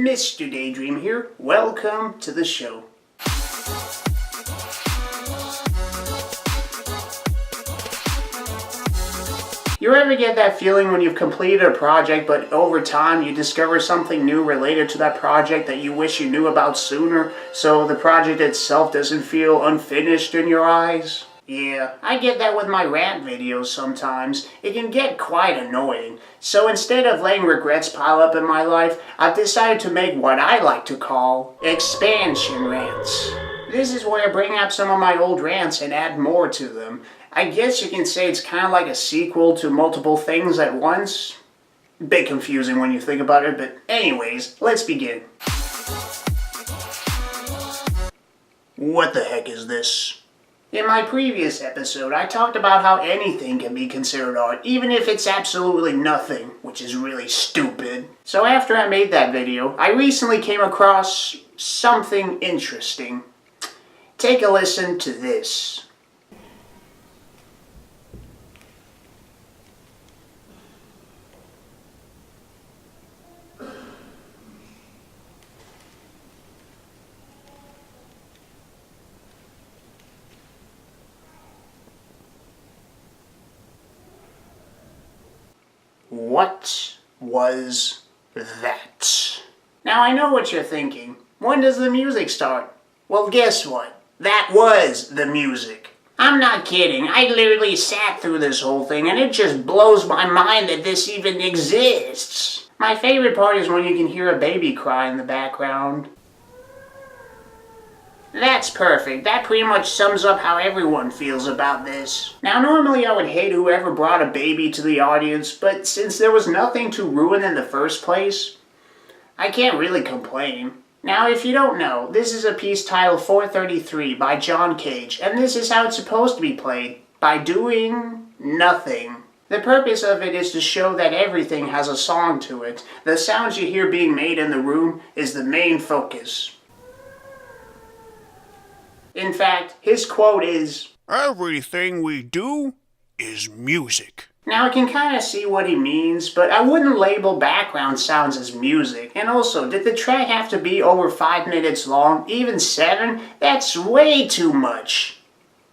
Mr. Daydream here. Welcome to the show. You ever get that feeling when you've completed a project, but over time you discover something new related to that project that you wish you knew about sooner, so the project itself doesn't feel unfinished in your eyes? Yeah, I get that with my rant videos sometimes. It can get quite annoying. So instead of letting regrets pile up in my life, I've decided to make what I like to call expansion rants. This is where I bring up some of my old rants and add more to them. I guess you can say it's kind of like a sequel to multiple things at once. Bit confusing when you think about it, but anyways, let's begin. What the heck is this? In my previous episode, I talked about how anything can be considered art, even if it's absolutely nothing, which is really stupid. So after I made that video, I recently came across something interesting. Take a listen to this. What was that? Now I know what you're thinking. When does the music start? Well, guess what? That was the music. I'm not kidding. I literally sat through this whole thing and it just blows my mind that this even exists. My favorite part is when you can hear a baby cry in the background. That's perfect. That pretty much sums up how everyone feels about this. Now, normally I would hate whoever brought a baby to the audience, but since there was nothing to ruin in the first place, I can't really complain. Now, if you don't know, this is a piece titled 433 by John Cage, and this is how it's supposed to be played, by doing nothing. The purpose of it is to show that everything has a song to it. The sounds you hear being made in the room is the main focus. In fact, his quote is, "Everything we do is music." Now I can kind of see what he means, but I wouldn't label background sounds as music. And also, did the track have to be over 5 minutes long? Even 7? That's way too much.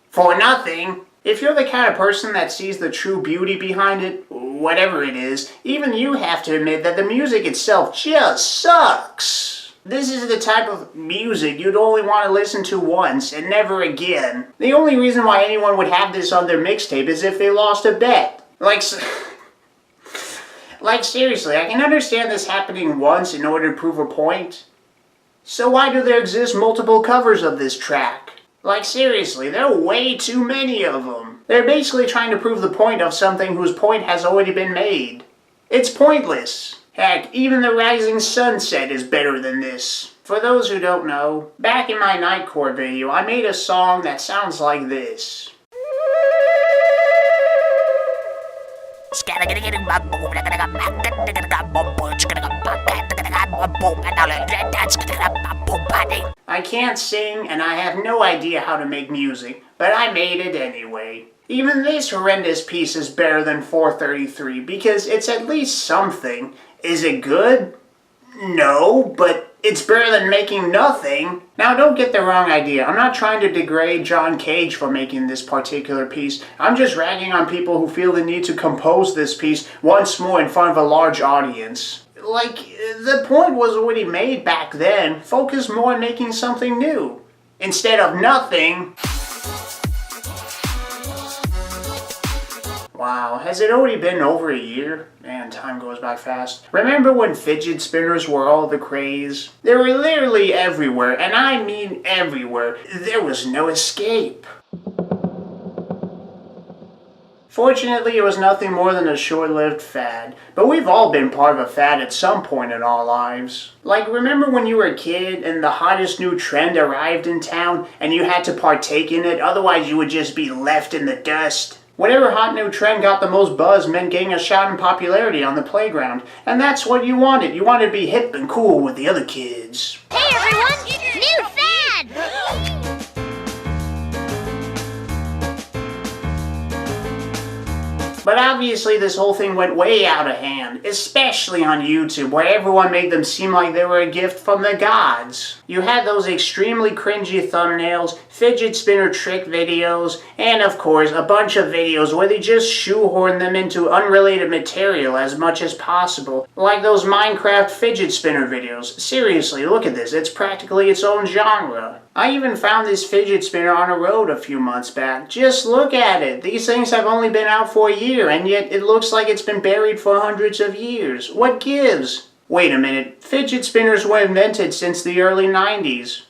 For nothing. If you're the kind of person that sees the true beauty behind it, whatever it is, even you have to admit that the music itself just sucks. This is the type of music you'd only want to listen to once and never again. The only reason why anyone would have this on their mixtape is if they lost a bet. Like seriously, I can understand this happening once in order to prove a point. So why do there exist multiple covers of this track? Like seriously, there are way too many of them. They're basically trying to prove the point of something whose point has already been made. It's pointless. Heck, even the rising sunset is better than this. For those who don't know, back in my Nightcore video, I made a song that sounds like this. I can't sing and I have no idea how to make music, but I made it anyway. Even this horrendous piece is better than 433 because it's at least something. Is it good? No, but it's better than making nothing. Now don't get the wrong idea. I'm not trying to degrade John Cage for making this particular piece. I'm just ragging on people who feel the need to compose this piece once more in front of a large audience. Like, the point was already made back then. Focus more on making something new. Instead of nothing. Wow, has it already been over a year? Man, time goes by fast. Remember when fidget spinners were all the craze? They were literally everywhere, and I mean everywhere. There was no escape. Fortunately, it was nothing more than a short-lived fad. But we've all been part of a fad at some point in our lives. Like, remember when you were a kid and the hottest new trend arrived in town and you had to partake in it, otherwise you would just be left in the dust? Whatever hot new trend got the most buzz meant getting a shot in popularity on the playground. And that's what you wanted. You wanted to be hip and cool with the other kids. Hey everyone! New fad! But obviously this whole thing went way out of hand, especially on YouTube, where everyone made them seem like they were a gift from the gods. You had those extremely cringy thumbnails, fidget spinner trick videos, and of course a bunch of videos where they just shoehorn them into unrelated material as much as possible, like those Minecraft fidget spinner videos. Seriously, look at this, it's practically its own genre. I even found this fidget spinner on a road a few months back. Just look at it. These things have only been out for a year, and yet it looks like it's been buried for hundreds of years. What gives? Wait a minute. Fidget spinners were invented since the early 90s.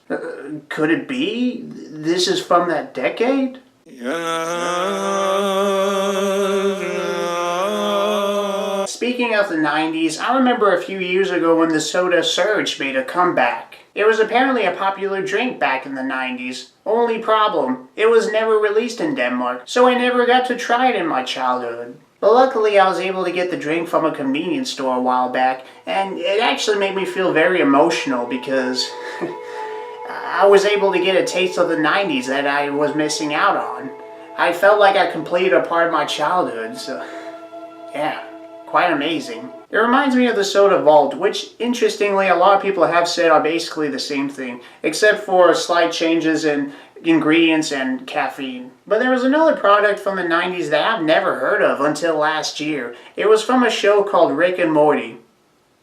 Could it be? This is from that decade? Speaking of the 90s, I remember a few years ago when the soda surge made a comeback. It was apparently a popular drink back in the 90s. Only problem, it was never released in Denmark, so I never got to try it in my childhood. But luckily I was able to get the drink from a convenience store a while back, and it actually made me feel very emotional because I was able to get a taste of the 90s that I was missing out on. I felt like I completed a part of my childhood, so yeah, quite amazing. It reminds me of the Soda Vault, which, interestingly, a lot of people have said are basically the same thing, except for slight changes in ingredients and caffeine. But there was another product from the 90s that I've never heard of until last year. It was from a show called Rick and Morty.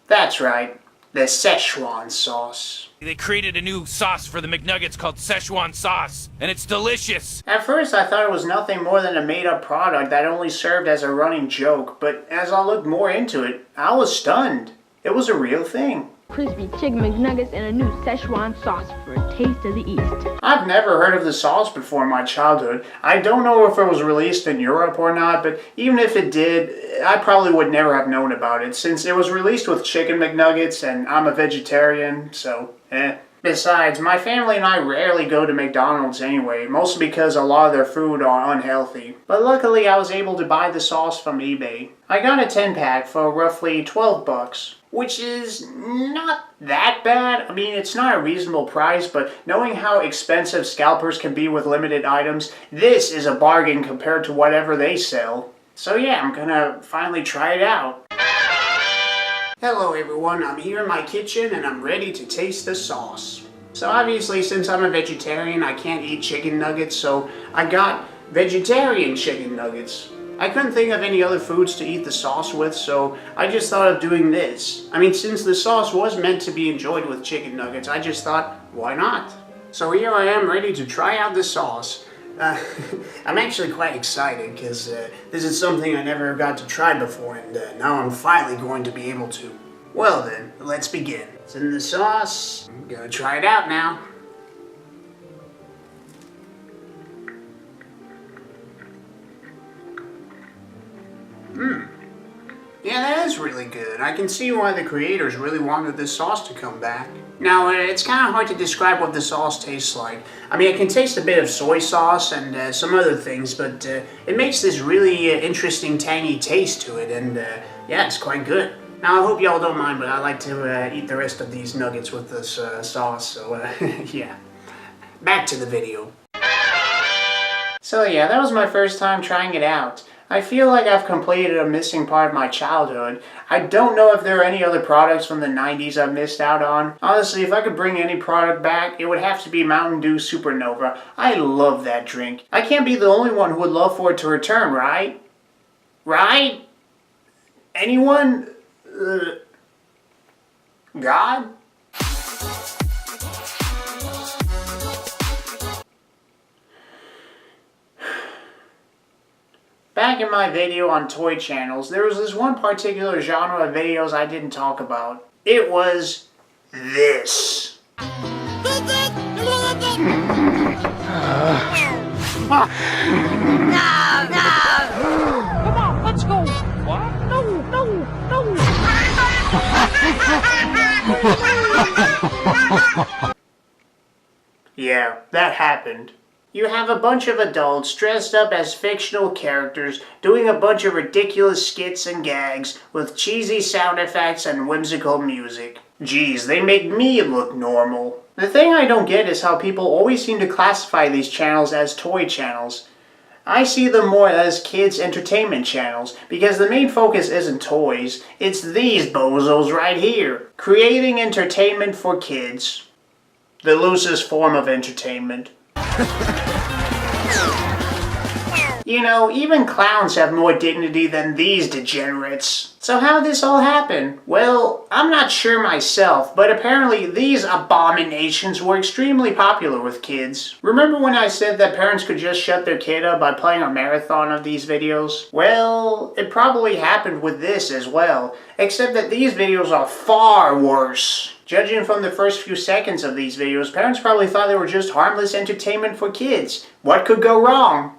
That's right, the Szechuan sauce. They created a new sauce for the McNuggets called Szechuan sauce, and it's delicious. At first I thought it was nothing more than a made-up product that only served as a running joke, but as I looked more into it, I was stunned. It was a real thing. Crispy chicken McNuggets and a new Szechuan sauce for a taste of the East. I've never heard of the sauce before in my childhood. I don't know if it was released in Europe or not, but even if it did, I probably would never have known about it, since it was released with chicken McNuggets and I'm a vegetarian, so Besides, my family and I rarely go to McDonald's anyway, mostly because a lot of their food are unhealthy. But luckily I was able to buy the sauce from eBay. I got a 10-pack for roughly $12, which is not that bad. I mean, it's not a reasonable price, but knowing how expensive scalpers can be with limited items, this is a bargain compared to whatever they sell. So yeah, I'm gonna finally try it out. Hello everyone, I'm here in my kitchen and I'm ready to taste the sauce. So obviously, since I'm a vegetarian, I can't eat chicken nuggets, so I got vegetarian chicken nuggets. I couldn't think of any other foods to eat the sauce with, so I just thought of doing this. I mean, since the sauce was meant to be enjoyed with chicken nuggets, I just thought, why not? So here I am ready to try out the sauce. I'm actually quite excited because this is something I never got to try before, and now I'm finally going to be able to. Well then, let's begin. It's in the sauce. I'm gonna try it out now. Yeah, that is really good. I can see why the creators really wanted this sauce to come back. Now, it's kind of hard to describe what the sauce tastes like. I mean, I can taste a bit of soy sauce and some other things, but it makes this really interesting tangy taste to it, and yeah, it's quite good. Now, I hope y'all don't mind, but I like to eat the rest of these nuggets with this sauce, so yeah. Back to the video. So yeah, that was my first time trying it out. I feel like I've completed a missing part of my childhood. I don't know if there are any other products from the 90s I've missed out on. Honestly, if I could bring any product back, it would have to be Mountain Dew Supernova. I love that drink. I can't be the only one who would love for it to return, right? Right? Anyone? God? Back in my video on toy channels, there was this one particular genre of videos I didn't talk about. It was this. No, no. Come on, let's go. What? No. Yeah, that happened. You have a bunch of adults dressed up as fictional characters doing a bunch of ridiculous skits and gags with cheesy sound effects and whimsical music. Geez, they make me look normal. The thing I don't get is how people always seem to classify these channels as toy channels. I see them more as kids' entertainment channels because the main focus isn't toys, it's these bozos right here. Creating entertainment for kids. The loosest form of entertainment. You know, even clowns have more dignity than these degenerates. So how'd this all happen? Well, I'm not sure myself, but apparently these abominations were extremely popular with kids. Remember when I said that parents could just shut their kid up by playing a marathon of these videos? Well, it probably happened with this as well, except that these videos are far worse. Judging from the first few seconds of these videos, parents probably thought they were just harmless entertainment for kids. What could go wrong?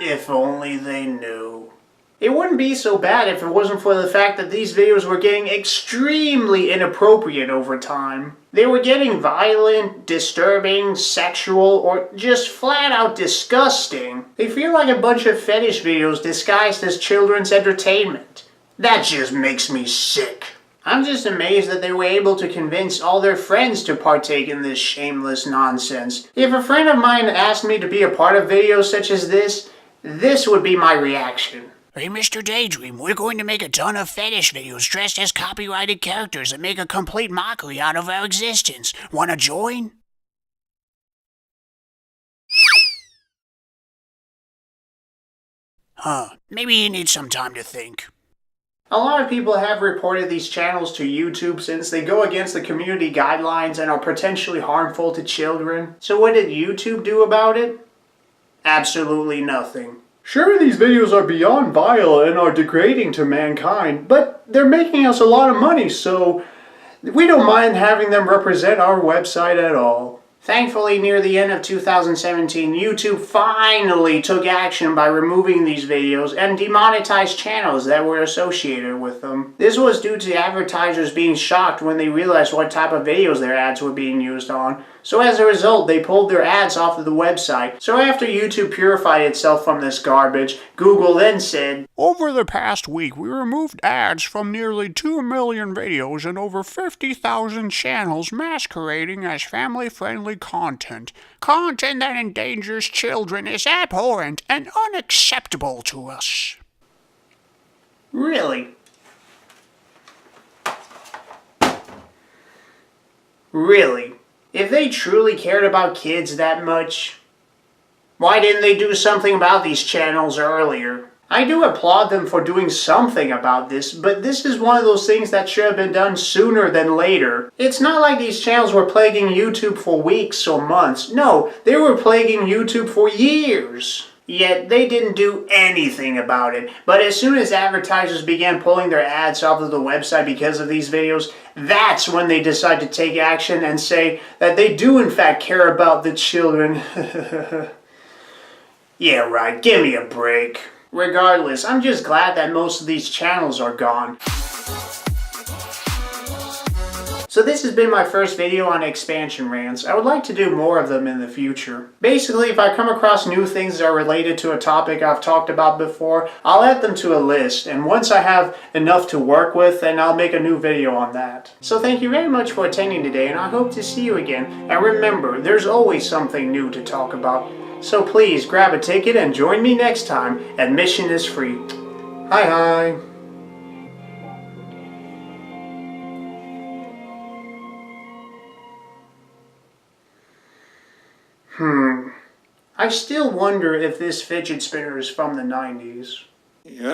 If only they knew. It wouldn't be so bad if it wasn't for the fact that these videos were getting extremely inappropriate over time. They were getting violent, disturbing, sexual, or just flat out disgusting. They feel like a bunch of fetish videos disguised as children's entertainment. That just makes me sick. I'm just amazed that they were able to convince all their friends to partake in this shameless nonsense. If a friend of mine asked me to be a part of videos such as this would be my reaction. Hey, Mr. Daydream, we're going to make a ton of fetish videos dressed as copyrighted characters and make a complete mockery out of our existence. Wanna join? Maybe you need some time to think. A lot of people have reported these channels to YouTube since they go against the community guidelines and are potentially harmful to children. So what did YouTube do about it? Absolutely nothing. Sure, these videos are beyond vile and are degrading to mankind, but they're making us a lot of money, so we don't mind having them represent our website at all. Thankfully, near the end of 2017, YouTube finally took action by removing these videos and demonetized channels that were associated with them. This was due to advertisers being shocked when they realized what type of videos their ads were being used on. So as a result, they pulled their ads off of the website. So after YouTube purified itself from this garbage, Google then said, "Over the past week, we removed ads from nearly 2 million videos and over 50,000 channels masquerading as family-friendly content. Content that endangers children is abhorrent and unacceptable to us." Really? Really? If they truly cared about kids that much, why didn't they do something about these channels earlier? I do applaud them for doing something about this, but this is one of those things that should have been done sooner than later. It's not like these channels were plaguing YouTube for weeks or months. No, they were plaguing YouTube for years. Yet they didn't do anything about it. But as soon as advertisers began pulling their ads off of the website because of these videos, that's when they decide to take action and say that they do in fact care about the children. Yeah, right, give me a break. Regardless, I'm just glad that most of these channels are gone. So this has been my first video on expansion rants. I would like to do more of them in the future. Basically, if I come across new things that are related to a topic I've talked about before, I'll add them to a list, and once I have enough to work with, then I'll make a new video on that. So thank you very much for attending today, and I hope to see you again. And remember, there's always something new to talk about. So please grab a ticket and join me next time. Admission is free. Hi hi. I still wonder if this fidget spinner is from the 90s. Yeah.